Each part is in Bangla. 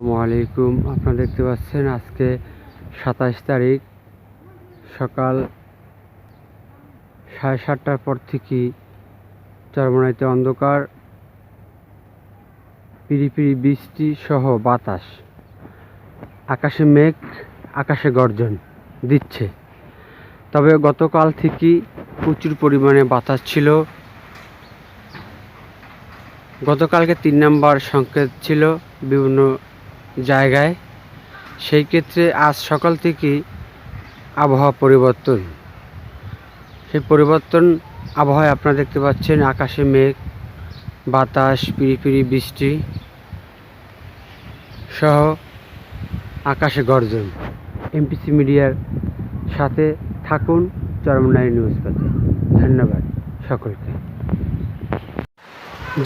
আসসালামু আলাইকুম। আপনারা দেখতে পাচ্ছেন আজকে 27 তারিখ সকাল 7:30টার পর থেকে চরমোনাইতে অন্ধকার, পিরিপিরি বৃষ্টি সহ বাতাস, আকাশে মেঘ, আকাশে গর্জন দিচ্ছে। তবে গতকাল থেকে প্রচুর পরিমাণে বাতাস ছিল। গতকালকে 3 নম্বর সংকেত ছিল বিভিন্ন জায়গায়। সেই ক্ষেত্রে আজ সকাল থেকেই আবহাওয়া পরিবর্তন। সেই পরিবর্তন আবহাওয়ায় আপনারা দেখতে পাচ্ছেন আকাশে মেঘ, বাতাস, পিরিপিরি বৃষ্টি সহ আকাশে গর্জন। এমপিসি মিডিয়ার সাথে থাকুন চরমোনাই নিউজ পেতে। ধন্যবাদ সকলকে।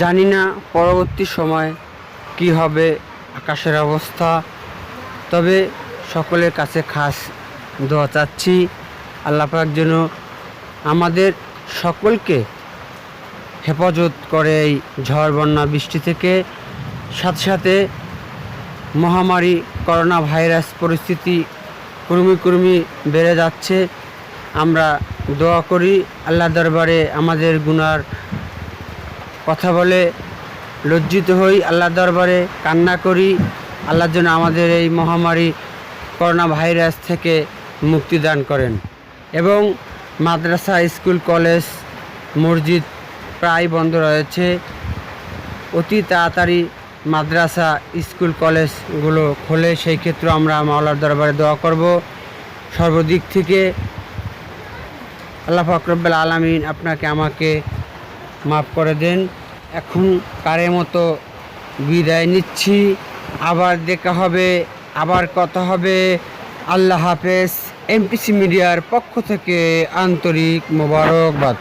জানি না পরবর্তী সময় কি হবে আকাশের অবস্থা, তবে সকলের কাছে খাস দোয়া চাচ্ছি আল্লাহ পাক যেন আমাদের সকলকে হেফাজত করে এই ঝড় বন্যা বৃষ্টি থেকে। সাথে সাথে মহামারী করোনা ভাইরাস পরিস্থিতি ক্রমে বেড়ে যাচ্ছে। আমরা দোয়া করি আল্লাহ দরবারে, আমাদের গুনার কথা বলে লজ্জিত হই, আল্লাহ দরবারে কান্না করি আল্লাহ যেন আমাদের এই মহামারী করোনা ভাইরাস থেকে মুক্তি দান করেন। এবং মাদ্রাসা, স্কুল, কলেজ, মসজিদ প্রায় বন্ধ রয়েছে। অতি তাড়াতাড়ি মাদ্রাসা, স্কুল, কলেজগুলো খোলে, সেই ক্ষেত্রে আমরা মাওলার দরবারে দোয়া করব। সর্বদিক থেকে আল্লাহ পাক রব্বুল আলামিন আপনাকে আমাকে মাফ করে দেন। এখন কারের মতো বিদায় নিচ্ছি। আবার দেখা হবে, আবার কথা হবে। আল্লাহ হাফেজ। এমপিসি মিডিয়ার পক্ষ থেকে আন্তরিক মোবারকবাদ।